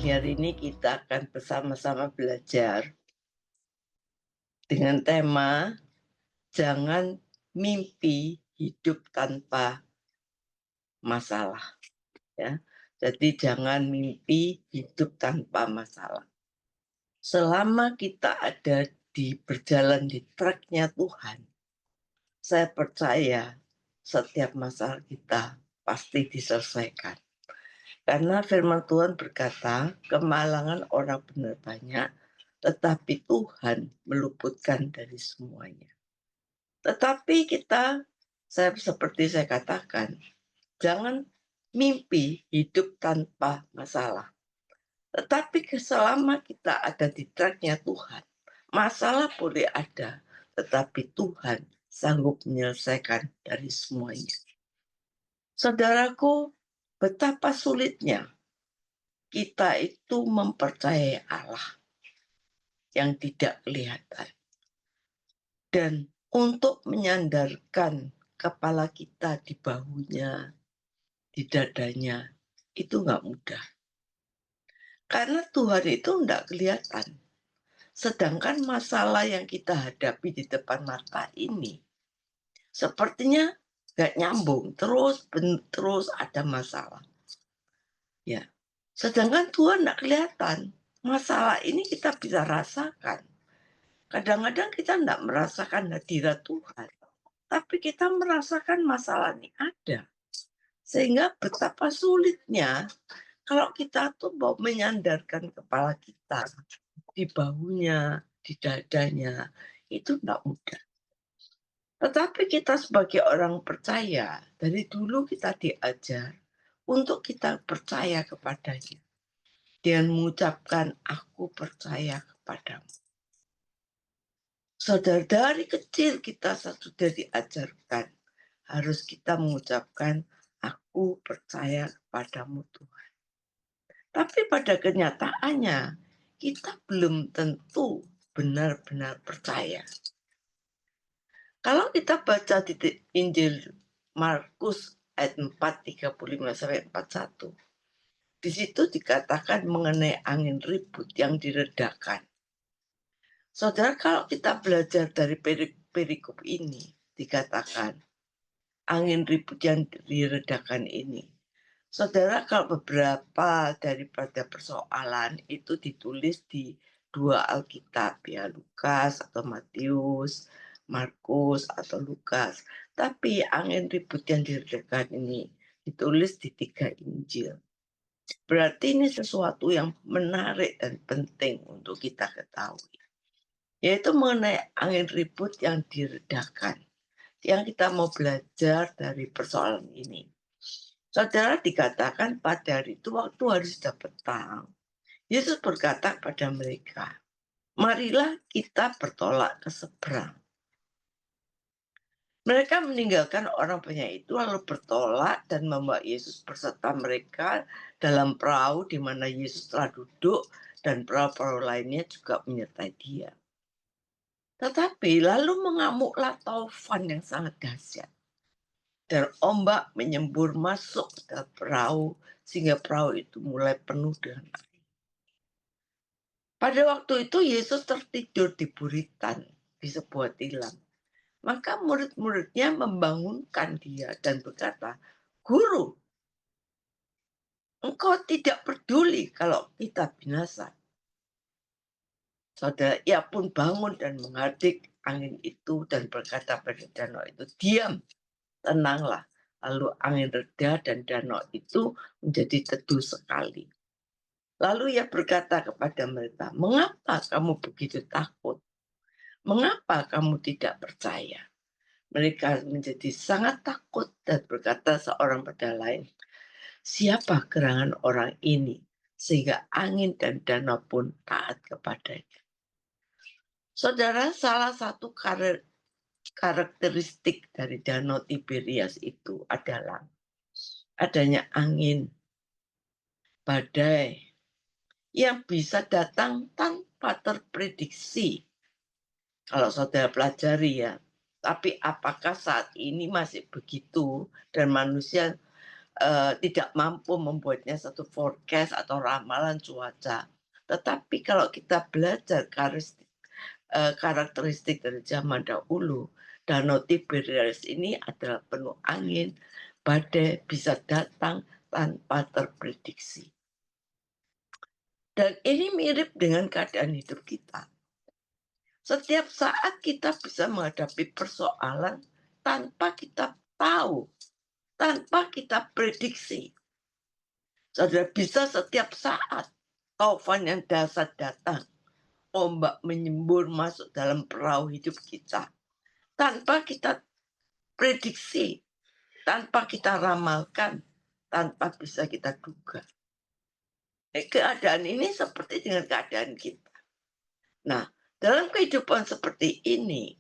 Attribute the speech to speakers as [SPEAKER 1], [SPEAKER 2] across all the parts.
[SPEAKER 1] pagi hari ini kita akan bersama-sama belajar dengan tema jangan mimpi hidup tanpa masalah, ya. Jadi jangan mimpi hidup tanpa masalah. Selama kita ada berjalan di track-nya Tuhan, saya percaya setiap masalah kita pasti diselesaikan. Karena firman Tuhan berkata, kemalangan orang benar banyak, tetapi Tuhan meluputkan dari semuanya. Tetapi seperti saya katakan, jangan mimpi hidup tanpa masalah. Tetapi selama kita ada di track-nya Tuhan, masalah boleh ada, tetapi Tuhan sanggup menyelesaikan dari semuanya. Saudaraku, betapa sulitnya kita itu mempercayai Allah yang tidak kelihatan. Dan untuk menyandarkan kepala kita di bahunya, di dadanya, itu nggak mudah. Karena Tuhan itu nggak kelihatan. Sedangkan masalah yang kita hadapi di depan mata ini, sepertinya nggak nyambung, terus ada masalah. Ya, sedangkan Tuhan nggak kelihatan. Masalah ini kita bisa rasakan. Kadang-kadang kita tidak merasakan hadirat Tuhan, tapi kita merasakan masalah ini ada. Sehingga betapa sulitnya kalau kita tuh mau menyandarkan kepala kita di bahunya, di dadanya, itu tidak mudah. Tetapi kita sebagai orang percaya, dari dulu kita diajar untuk kita percaya kepadanya. Dengan mengucapkan, aku percaya kepadamu. Saudara, dari kecil kita sudah diajarkan harus kita mengucapkan aku percaya kepadamu Tuhan. Tapi pada kenyataannya kita belum tentu benar-benar percaya. Kalau kita baca di Injil Markus ayat 4:35-41, di situ dikatakan mengenai angin ribut yang diredakan. Saudara, kalau kita belajar dari perikop ini, dikatakan angin ribut yang diredakan ini. Saudara, kalau beberapa daripada persoalan itu ditulis di dua Alkitab, ya, Lukas atau Matius, Markus atau Lukas. Tapi angin ribut yang diredakan ini ditulis di 3 Injil. Berarti ini sesuatu yang menarik dan penting untuk kita ketahui. Yaitu mengenai angin ribut yang diredakan. Yang kita mau belajar dari persoalan ini. Saudara, dikatakan pada hari itu waktu hari sudah petang, Yesus berkata pada mereka, marilah kita bertolak ke seberang. Mereka meninggalkan orang banyak itu lalu bertolak dan membawa Yesus beserta mereka dalam perahu di mana Yesus telah duduk dan perahu-perahu lainnya juga menyertai dia. Tetapi lalu mengamuklah taufan yang sangat dahsyat. Dan ombak menyembur masuk ke perahu sehingga perahu itu mulai penuh dengan air. Pada waktu itu Yesus tertidur di buritan di sebuah tilam. Maka murid-muridnya membangunkan dia dan berkata, Guru, engkau tidak peduli kalau kita binasa. Saudara, ia pun bangun dan menghardik angin itu dan berkata pada danau itu, diam, tenanglah. Lalu angin reda dan danau itu menjadi teduh sekali. Lalu ia berkata kepada mereka, mengapa kamu begitu takut? Mengapa kamu tidak percaya? Mereka menjadi sangat takut dan berkata seorang pada lain, siapa gerangan orang ini sehingga angin dan danau pun taat kepadanya. Saudara, salah satu karakteristik dari danau Tiberias itu adalah adanya angin, badai, yang bisa datang tanpa terprediksi. Kalau saudara pelajari ya, tapi apakah saat ini masih begitu dan manusia tidak mampu membuatnya satu forecast atau ramalan cuaca. Tetapi kalau kita belajar karakteristik dari zaman dahulu, Danau Tiberias ini adalah penuh angin, badai bisa datang tanpa terprediksi. Dan ini mirip dengan keadaan hidup kita. Setiap saat kita bisa menghadapi persoalan tanpa kita tahu, tanpa kita prediksi. Saudara, bisa setiap saat taufan yang dahsyat datang, ombak menyembur masuk dalam perahu hidup kita, tanpa kita prediksi, tanpa kita ramalkan, tanpa bisa kita duga. Keadaan ini seperti dengan keadaan kita. Nah, dalam kehidupan seperti ini,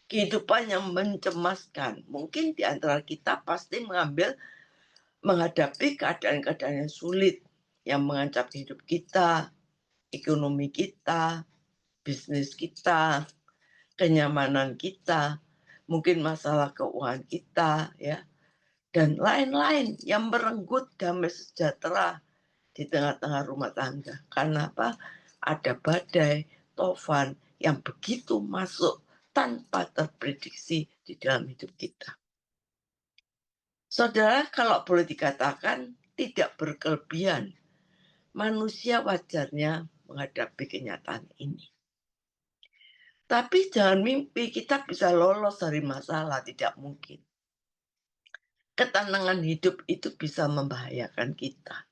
[SPEAKER 1] kehidupan yang mencemaskan, mungkin di antara kita pasti menghadapi keadaan-keadaan yang sulit, yang mengancam hidup kita, ekonomi kita, bisnis kita, kenyamanan kita, mungkin masalah keuangan kita, ya, dan lain-lain yang merenggut damai sejahtera di tengah-tengah rumah tangga. Karena apa? Ada badai, tofan yang begitu masuk tanpa terprediksi di dalam hidup kita. Saudara, kalau boleh dikatakan tidak berkelebihan, manusia wajarnya menghadapi kenyataan ini. Tapi jangan mimpi kita bisa lolos dari masalah, tidak mungkin. Ketenangan hidup itu bisa membahayakan kita.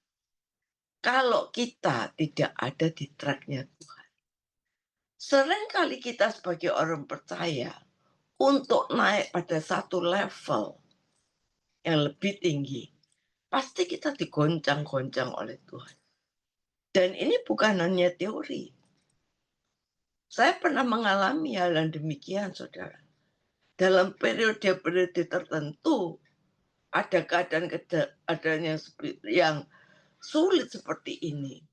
[SPEAKER 1] Kalau kita tidak ada di tracknya Tuhan. Seringkali kita sebagai orang percaya untuk naik pada satu level yang lebih tinggi, pasti kita digoncang-goncang oleh Tuhan. Dan ini bukan hanya teori. Saya pernah mengalami hal yang demikian, saudara. Dalam periode-periode tertentu, ada keadaan yang sulit seperti ini.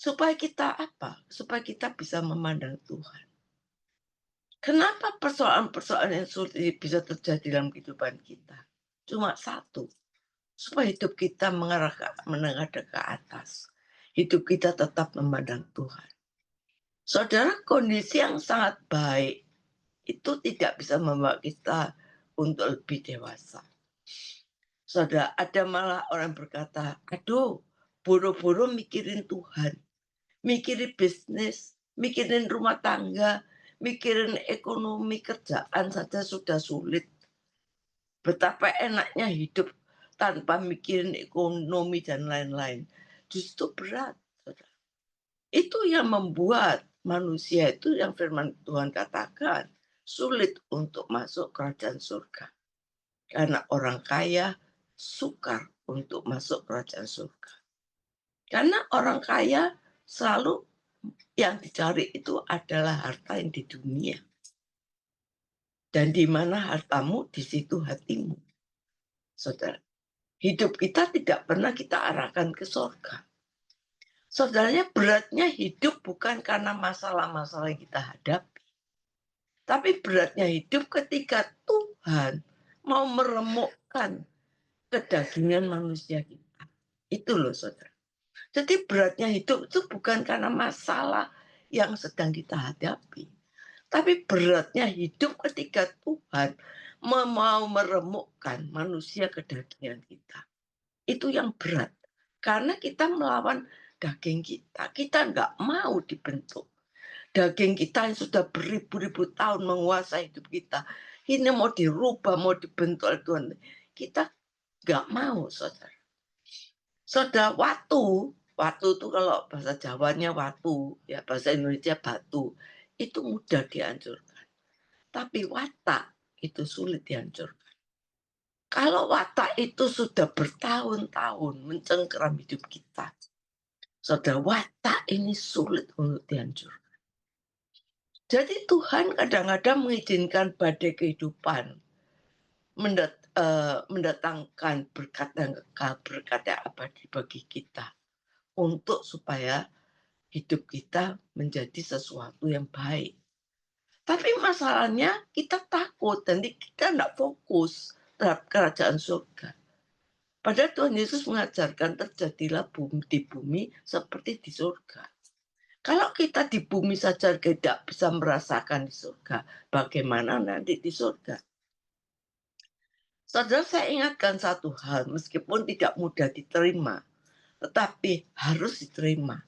[SPEAKER 1] Supaya kita apa? Supaya kita bisa memandang Tuhan. Kenapa persoalan-persoalan yang sulit ini bisa terjadi dalam kehidupan kita? Cuma satu, supaya hidup kita menengadah ke atas. Hidup kita tetap memandang Tuhan. Saudara, kondisi yang sangat baik itu tidak bisa membawa kita untuk lebih dewasa. Saudara, ada malah orang berkata, aduh, buru-buru mikirin Tuhan, mikirin bisnis, mikirin rumah tangga, mikirin ekonomi, kerjaan saja sudah sulit. Betapa enaknya hidup tanpa mikirin ekonomi dan lain-lain. Justru berat, saudara. Itu yang membuat manusia itu yang firman Tuhan katakan sulit untuk masuk kerajaan surga. Karena orang kaya sukar untuk masuk kerajaan surga. Karena orang kaya selalu yang dicari itu adalah harta yang di dunia. Dan di mana hartamu, di situ hatimu. Saudara, hidup kita tidak pernah kita arahkan ke surga. Saudaranya, beratnya hidup bukan karena masalah-masalah yang kita hadapi. Tapi beratnya hidup ketika Tuhan mau meremukkan kedagingan manusia kita. Itu loh, saudara. Jadi beratnya hidup itu bukan karena masalah yang sedang kita hadapi. Tapi beratnya hidup ketika Tuhan mau meremukkan manusia kedagingan kita. Itu yang berat. Karena kita melawan daging kita. Kita nggak mau dibentuk. Daging kita yang sudah beribu-ribu tahun menguasai hidup kita. Ini mau dirubah, mau dibentuk oleh Tuhan. Kita nggak mau, saudara. Saudara, watu itu kalau bahasa Jawanya watu, ya bahasa Indonesia batu, itu mudah dihancurkan. Tapi watak itu sulit dihancurkan. Kalau watak itu sudah bertahun-tahun mencengkeram hidup kita, saudara, watak ini sulit untuk dihancurkan. Jadi Tuhan kadang-kadang mengizinkan badai kehidupan mendatangkan berkat dan kekal, berkat yang abadi bagi kita, untuk supaya hidup kita menjadi sesuatu yang baik. Tapi masalahnya kita takut dan kita tidak fokus terhadap kerajaan surga. Padahal Tuhan Yesus mengajarkan terjadilah di bumi seperti di surga. Kalau kita di bumi saja tidak bisa merasakan di surga, bagaimana nanti di surga? Saudara, saya ingatkan satu hal, meskipun tidak mudah diterima, tetapi harus diterima,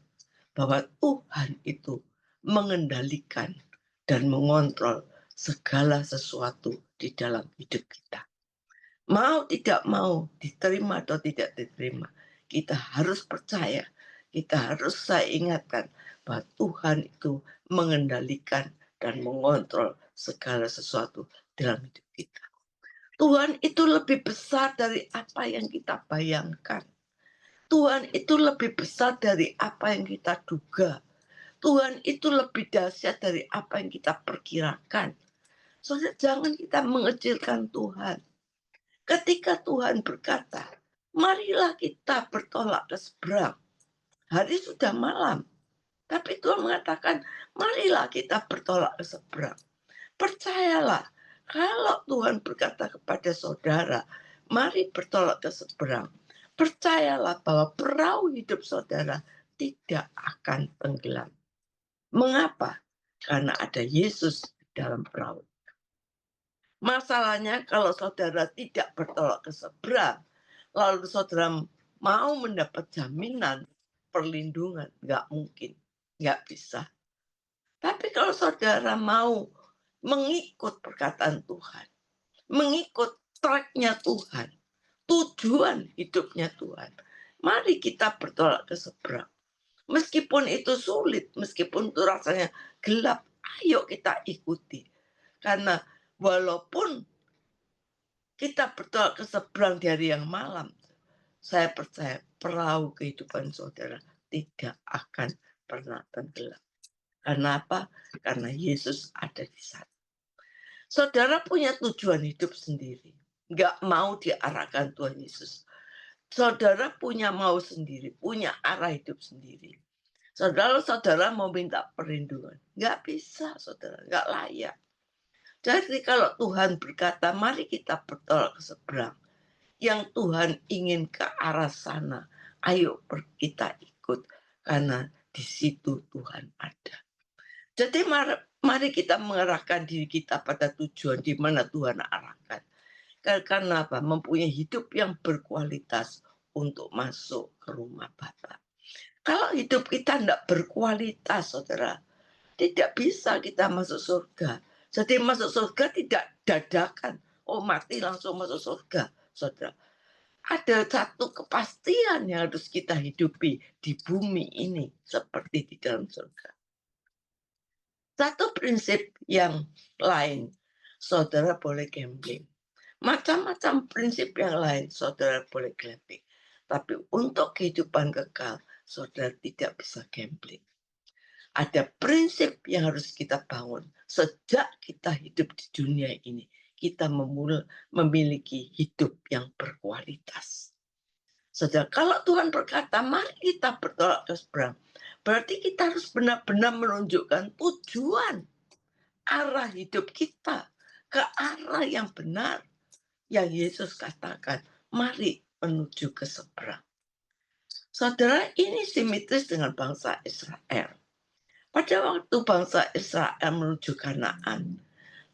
[SPEAKER 1] bahwa Tuhan itu mengendalikan dan mengontrol segala sesuatu di dalam hidup kita. Mau tidak mau, diterima atau tidak diterima, kita harus percaya, kita harus saya ingatkan bahwa Tuhan itu mengendalikan dan mengontrol segala sesuatu dalam hidup kita. Tuhan itu lebih besar dari apa yang kita bayangkan. Tuhan itu lebih besar dari apa yang kita duga. Tuhan itu lebih dahsyat dari apa yang kita perkirakan. Soalnya jangan kita mengecilkan Tuhan. Ketika Tuhan berkata, marilah kita bertolak ke seberang. Hari sudah malam. Tapi Tuhan mengatakan, marilah kita bertolak ke seberang. Percayalah, kalau Tuhan berkata kepada saudara, mari bertolak ke seberang. Percayalah bahwa perahu hidup saudara tidak akan tenggelam. Mengapa? Karena ada Yesus di dalam perahu. Masalahnya kalau saudara tidak bertolak ke seberang, lalu saudara mau mendapat jaminan perlindungan, nggak mungkin, nggak bisa. Tapi kalau saudara mau mengikut perkataan Tuhan, mengikut tracknya Tuhan, tujuan hidupnya Tuhan, mari kita bertolak ke seberang. Meskipun itu sulit, meskipun itu rasanya gelap, ayo kita ikuti. Karena walaupun kita bertolak ke seberang di hari yang malam, saya percaya perahu kehidupan saudara tidak akan pernah tenggelam. Karena apa? Karena Yesus ada di sana. Saudara punya tujuan hidup sendiri. Nggak mau diarahkan Tuhan Yesus. Saudara punya mau sendiri, punya arah hidup sendiri. Saudara mau minta perlindungan. Nggak bisa, saudara. Nggak layak. Jadi kalau Tuhan berkata, mari kita bertolak ke seberang. Yang Tuhan ingin ke arah sana, ayo kita ikut. Karena di situ Tuhan ada. Jadi mari kita mengarahkan diri kita pada tujuan di mana Tuhan arahkan. Karena apa? Mempunyai hidup yang berkualitas untuk masuk ke rumah Bapa. Kalau hidup kita tidak berkualitas, saudara, tidak bisa kita masuk surga. Jadi masuk surga tidak dadakan. Oh, mati langsung masuk surga, saudara. Ada satu kepastian yang harus kita hidupi di bumi ini seperti di dalam surga. Satu prinsip yang lain, saudara boleh gambling. Macam-macam prinsip yang lain, saudara boleh gambling. Tapi untuk kehidupan kekal, saudara tidak bisa gambling. Ada prinsip yang harus kita bangun. Sejak kita hidup di dunia ini, kita memiliki hidup yang berkualitas. Saudara, kalau Tuhan berkata, mari kita bertolak ke seberang, berarti kita harus benar-benar menunjukkan tujuan arah hidup kita ke arah yang benar yang Yesus katakan, mari menuju ke seberang. Saudara, ini simetris dengan bangsa Israel. Pada waktu bangsa Israel menuju Kanaan,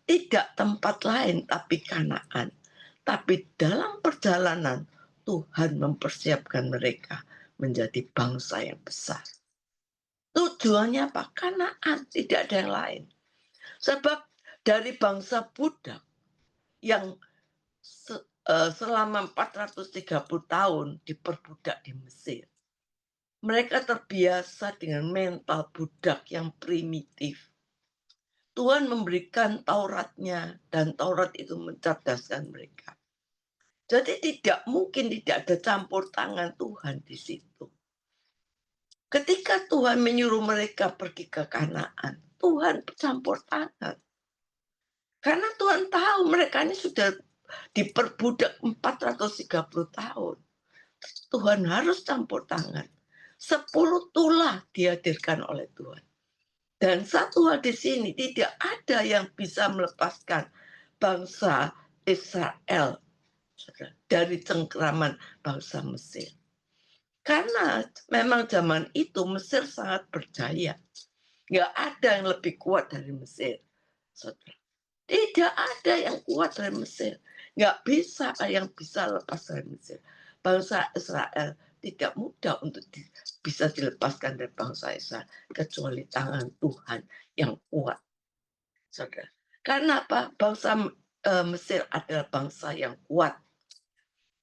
[SPEAKER 1] tidak tempat lain tapi Kanaan. Tapi dalam perjalanan, Tuhan mempersiapkan mereka menjadi bangsa yang besar. Tujuannya apa? Kanaan, tidak ada yang lain. Sebab dari bangsa budak yang selama 430 tahun diperbudak di Mesir, mereka terbiasa dengan mental budak yang primitif. Tuhan memberikan Tauratnya dan Taurat itu mencerdaskan mereka. Jadi tidak mungkin tidak ada campur tangan Tuhan di situ. Ketika Tuhan menyuruh mereka pergi ke Kanaan, Tuhan campur tangan. Karena Tuhan tahu mereka ini sudah diperbudak 430 tahun. Tuhan harus campur tangan. 10 tulah dihadirkan oleh Tuhan. Dan satu hal di sini, tidak ada yang bisa melepaskan bangsa Israel saudara, dari cengkraman bangsa Mesir. Karena memang zaman itu Mesir sangat berjaya. Nggak ada yang lebih kuat dari Mesir, saudara. Tidak ada yang kuat dari Mesir. Nggak bisa yang bisa lepas dari Mesir. Bangsa Israel tidak mudah untuk bisa dilepaskan dari bangsa Israel kecuali tangan Tuhan yang kuat, saudara. Karena apa? Bangsa Mesir adalah bangsa yang kuat.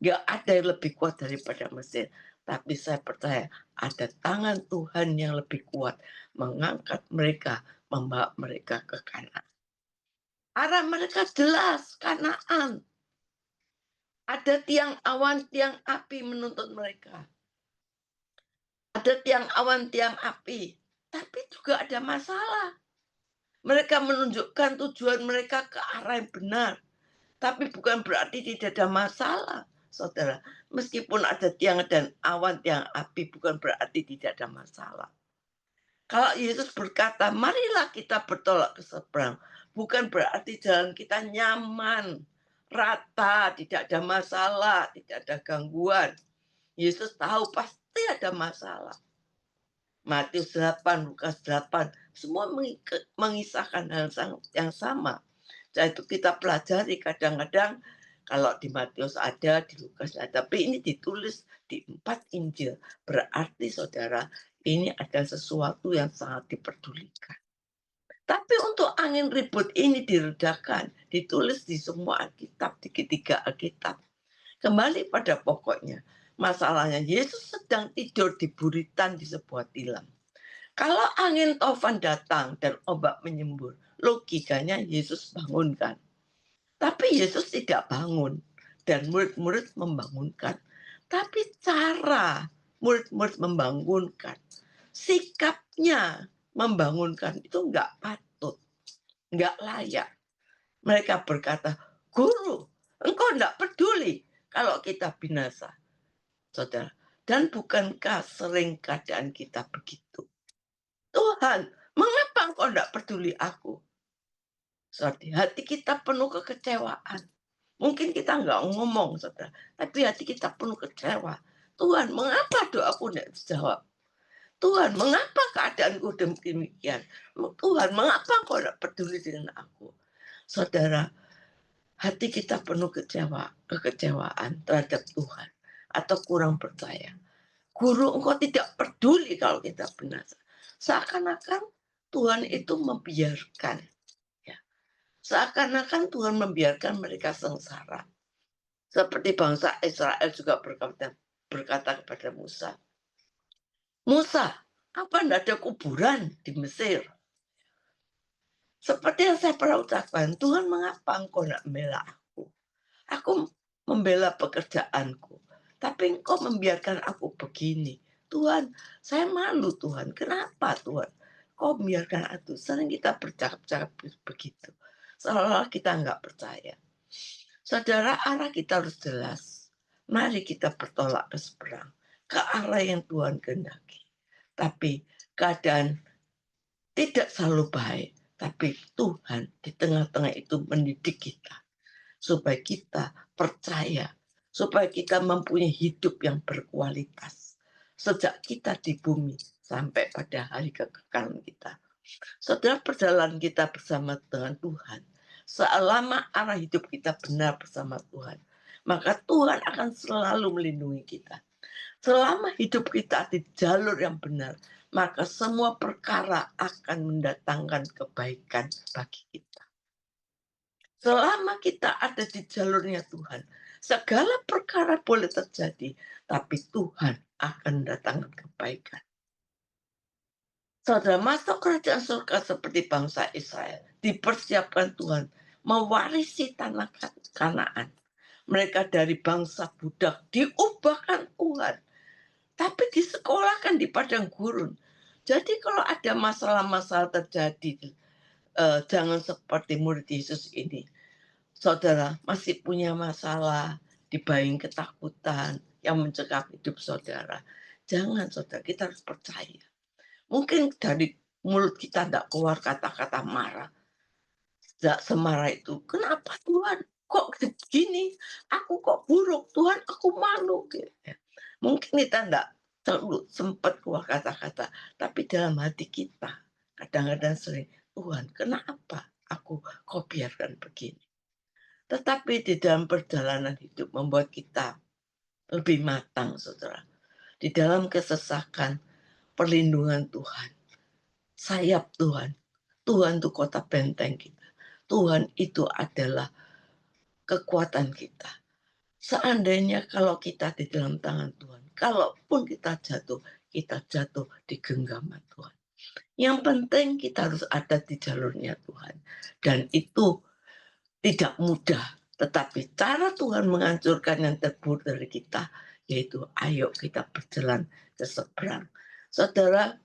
[SPEAKER 1] Nggak ada yang lebih kuat daripada Mesir. Tapi saya percaya ada tangan Tuhan yang lebih kuat mengangkat mereka, membawa mereka ke Kanaan. Arah mereka jelas, Kanaan. Ada tiang awan, tiang api menuntut mereka. Ada tiang awan, tiang api. Tapi juga ada masalah. Mereka menunjukkan tujuan mereka ke arah yang benar. Tapi bukan berarti tidak ada masalah, saudara. Meskipun ada tiang dan awan, tiang api, bukan berarti tidak ada masalah. Kalau Yesus berkata, marilah kita bertolak ke seberang, bukan berarti jalan kita nyaman, rata, tidak ada masalah, tidak ada gangguan. Yesus tahu pasti ada masalah. Matius 8, Lukas 8, semua mengisahkan hal yang sama. Jadi itu kita pelajari kadang-kadang kalau di Matius ada, di Lukas ada, tapi ini ditulis di 4 Injil. Berarti saudara, ini ada sesuatu yang sangat diperdulikan. Tapi untuk angin ribut ini diredakan, ditulis di semua Alkitab, di ketiga Alkitab. Kembali pada pokoknya, masalahnya Yesus sedang tidur di buritan di sebuah tilam. Kalau angin taufan datang dan ombak menyembur, logikanya Yesus bangunkan. Tapi Yesus tidak bangun dan murid-murid membangunkan. Tapi cara murid-murid membangunkan, sikapnya membangunkan itu enggak patut, enggak layak. Mereka berkata, "Guru, engkau enggak peduli kalau kita binasa." Saudara, dan bukankah sering keadaan kita begitu? Tuhan, mengapa engkau enggak peduli aku? Seperti hati kita penuh kekecewaan. Mungkin kita enggak ngomong, saudara, tapi hati kita penuh kecewa. Tuhan, mengapa doaku enggak dijawab? Tuhan, mengapa keadaanku demikian? Tuhan, mengapa engkau enggak peduli dengan aku? Saudara, hati kita penuh kekecewaan terhadap Tuhan atau kurang percaya. Guru, engkau tidak peduli kalau kita binasa. Seakan-akan Tuhan itu membiarkan. Ya. Seakan-akan Tuhan membiarkan mereka sengsara. Seperti bangsa Israel juga berkata kepada Musa, Musa, apa tidak ada kuburan di Mesir? Seperti yang saya pernah ucapkan, Tuhan, mengapa engkau tidak membela aku? Aku membela pekerjaanku, tapi engkau membiarkan aku begini. Tuhan, saya malu Tuhan. Kenapa Tuhan? Kau biarkan aku. Sering kita bercakap-cakap begitu. Seolah-olah kita nggak percaya. Saudara, arah kita harus jelas. Mari kita bertolak ke seberang. Ke arah yang Tuhan kehendaki. Tapi keadaan tidak selalu baik. Tapi Tuhan di tengah-tengah itu mendidik kita. Supaya kita percaya. Supaya kita mempunyai hidup yang berkualitas. Sejak kita di bumi sampai pada hari kekekalan kita. Saudara, perjalanan kita bersama dengan Tuhan. Selama arah hidup kita benar bersama Tuhan. Maka Tuhan akan selalu melindungi kita. Selama hidup kita di jalur yang benar, maka semua perkara akan mendatangkan kebaikan bagi kita. Selama kita ada di jalurnya Tuhan, segala perkara boleh terjadi, tapi Tuhan akan mendatangkan kebaikan. Saudara, masuk kerajaan surga seperti bangsa Israel, dipersiapkan Tuhan mewarisi tanah Kanaan. Mereka dari bangsa budak diubahkan Tuhan, tapi disekolahkan di padang gurun. Jadi kalau ada masalah-masalah terjadi, jangan seperti murid Yesus ini. Saudara masih punya masalah, dibayang ketakutan yang mencekam hidup saudara. Jangan saudara, kita harus percaya. Mungkin dari mulut kita tidak keluar kata-kata marah. Tidak semarah itu. Kenapa Tuhan? kok gini, aku kok buruk, Tuhan aku malu gitu ya. Mungkin kita enggak terlalu sempat keluar kata-kata, tapi dalam hati kita kadang-kadang sering, Tuhan kenapa aku kok biarkan begini. Tetapi di dalam perjalanan hidup membuat kita lebih matang, saudara. Di dalam kesesakan, perlindungan Tuhan, sayap Tuhan. Tuhan itu kota benteng kita. Tuhan itu adalah kekuatan kita. Seandainya kalau kita di dalam tangan Tuhan, kalaupun kita jatuh di genggaman Tuhan. Yang penting kita harus ada di jalurnya Tuhan. Dan itu tidak mudah. Tetapi cara Tuhan menghancurkan yang terburuk dari kita, yaitu ayo kita berjalan ke seberang. Saudara,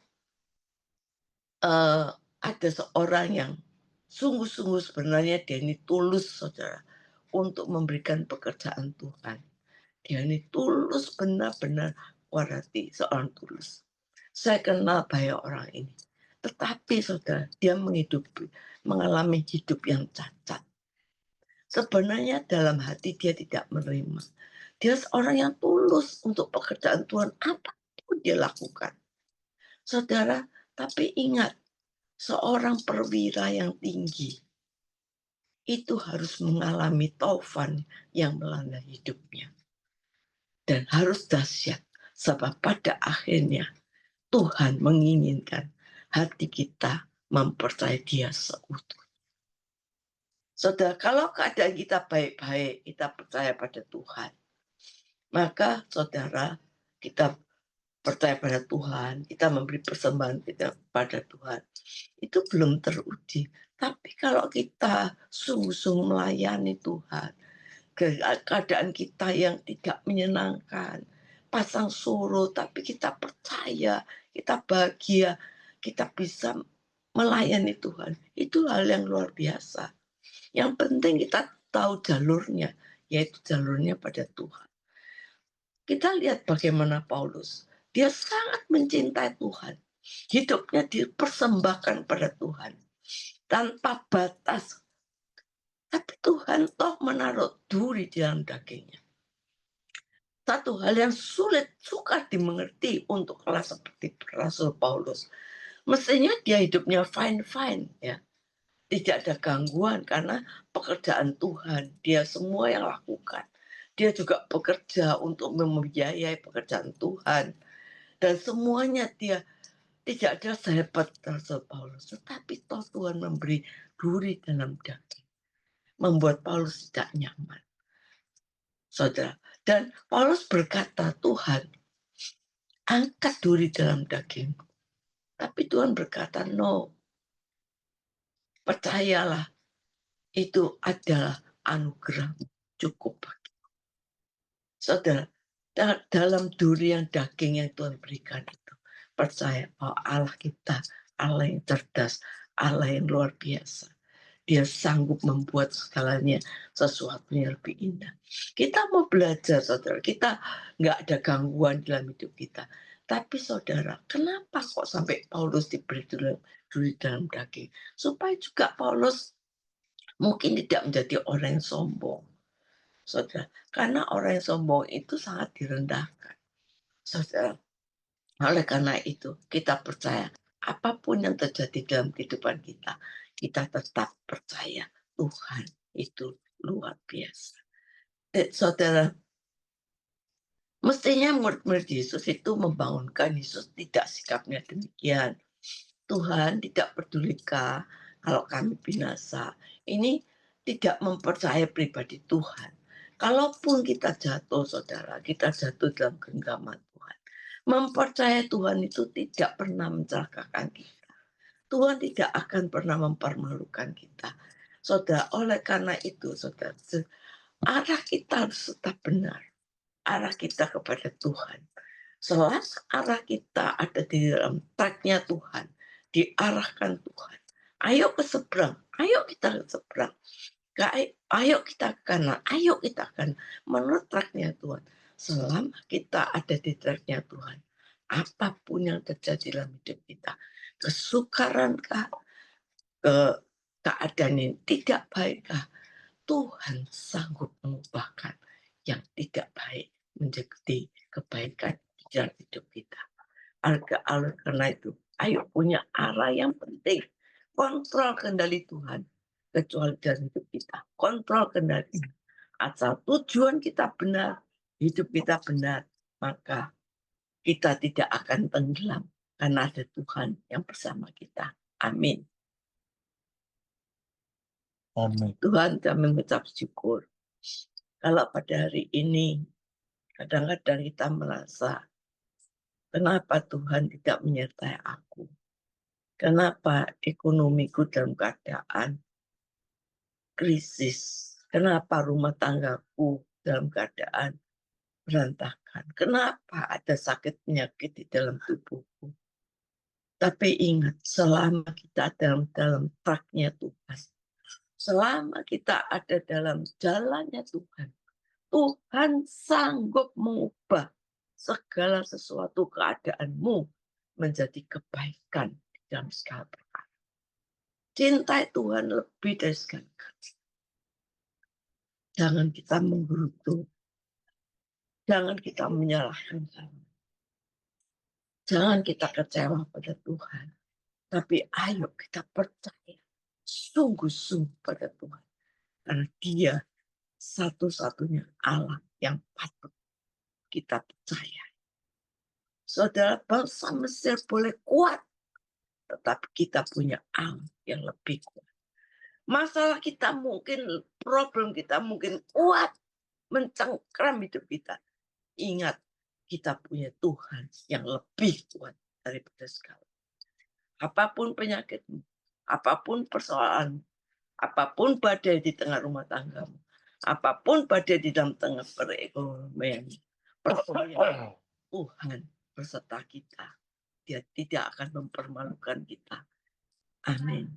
[SPEAKER 1] ada seorang yang sungguh-sungguh sebenarnya dia ini tulus, saudara, untuk memberikan pekerjaan Tuhan. Dia ini tulus, benar-benar warati, seorang tulus. Saya kenal banyak orang ini. Tetapi saudara, dia mengalami hidup yang cacat. Sebenarnya dalam hati dia tidak menerima. Dia seorang yang tulus untuk pekerjaan Tuhan, apapun dia lakukan. Saudara, tapi ingat, seorang perwira yang tinggi itu harus mengalami taufan yang melanda hidupnya. Dan harus dahsyat, sebab pada akhirnya Tuhan menginginkan hati kita mempercayai dia seutuh. Saudara, kalau keadaan kita baik-baik, kita percaya pada Tuhan, maka saudara, kita percaya pada Tuhan, kita memberi persembahan kita pada Tuhan, itu belum teruji. Tapi kalau kita sungguh-sungguh melayani Tuhan, keadaan kita yang tidak menyenangkan, pasang surut, tapi kita percaya, kita bahagia, kita bisa melayani Tuhan. Itu hal yang luar biasa. Yang penting kita tahu jalurnya, yaitu jalurnya pada Tuhan. Kita lihat bagaimana Paulus. Dia sangat mencintai Tuhan. Hidupnya dipersembahkan pada Tuhan. Tanpa batas. Tapi Tuhan toh menaruh duri di dalam dagingnya. Satu hal yang sulit, sukar dimengerti untuk kelas seperti Rasul Paulus. Mestinya dia hidupnya fine-fine ya. Tidak ada gangguan karena pekerjaan Tuhan. Dia semua yang lakukan. Dia juga bekerja untuk membiayai pekerjaan Tuhan. Dan semuanya dia tidak ada sehebat Rasul Paulus. Tetapi toh Tuhan memberi duri dalam daging. Membuat Paulus tidak nyaman. Saudara. Dan Paulus berkata, Tuhan, angkat duri dalam daging. Tapi Tuhan berkata, no. Percayalah, itu adalah anugerah cukup bagiku. Saudara, dalam duri yang daging yang Tuhan berikan itu, percaya bahwa Allah kita, Allah yang cerdas, Allah yang luar biasa. Dia sanggup membuat segalanya sesuatu yang lebih indah. Kita mau belajar, saudara. Kita nggak ada gangguan dalam hidup kita. Tapi saudara, kenapa kok sampai Paulus diberi duri dalam daging? Supaya juga Paulus mungkin tidak menjadi orang yang sombong. Saudara, karena orang yang sombong itu sangat direndahkan. Saudara, oleh karena itu kita percaya apapun yang terjadi dalam kehidupan kita, kita tetap percaya Tuhan itu luar biasa. Saudara, mestinya murid-murid Yesus itu membangunkan Yesus tidak sikapnya demikian. Tuhan tidak pedulikah kalau kami binasa. Ini tidak mempercaya pribadi Tuhan. Kalaupun kita jatuh, saudara, kita jatuh dalam genggaman Tuhan. Mempercayai Tuhan itu tidak pernah mencelakakan kita. Tuhan tidak akan pernah mempermalukan kita. Saudara, oleh karena itu, saudara, arah kita harus tetap benar. Arah kita kepada Tuhan. Selama arah kita ada di dalam tracknya Tuhan, diarahkan Tuhan. Ayo ke seberang, ayo kita ke seberang. Ayo kita ke kanan, ayo kita kan menurut tracknya Tuhan. Selama kita ada di tracknya Tuhan, apapun yang terjadi dalam hidup kita, kesukarankah, keadaan yang tidak baikkah, Tuhan sanggup mengubahkan yang tidak baik menjadi kebaikan di dalam hidup kita. Karena itu, ayo punya arah yang penting. Kontrol kendali Tuhan. Kecuali dalam hidup kita. Kontrol kendali. Asal tujuan kita benar, hidup kita benar, maka kita tidak akan tenggelam. Karena ada Tuhan yang bersama kita. Amin.
[SPEAKER 2] Amin.
[SPEAKER 1] Tuhan, kami mengucap syukur. Kalau pada hari ini, kadang-kadang kita merasa, kenapa Tuhan tidak menyertai aku? Kenapa ekonomiku dalam keadaan krisis? Kenapa rumah tanggaku dalam keadaan berantakan? Kenapa ada sakit penyakit di dalam tubuhku? Tapi ingat, selama kita dalam tracknya Tuhan, selama kita ada dalam jalannya Tuhan, Tuhan sanggup mengubah segala sesuatu keadaanmu menjadi kebaikan di dalam segala perkara. Cintai Tuhan lebih dari segala-galanya. Jangan kita menggerutu. Jangan kita menyalahkan Tuhan. Jangan kita kecewa pada Tuhan. Tapi ayo kita percaya sungguh-sungguh pada Tuhan. Karena Dia satu-satunya Allah yang patut kita percaya. Saudara, bangsa Mesir boleh kuat, tetapi kita punya Allah yang lebih kuat. Masalah kita mungkin, problem kita mungkin kuat, mencengkram hidup kita. Ingat, kita punya Tuhan yang lebih kuat daripada segala. Apapun penyakitmu, apapun persoalan, apapun badai di tengah rumah tanggamu, apapun badai di dalam tengah perekonomian, Tuhan beserta kita. Dia tidak akan mempermalukan kita. Amin.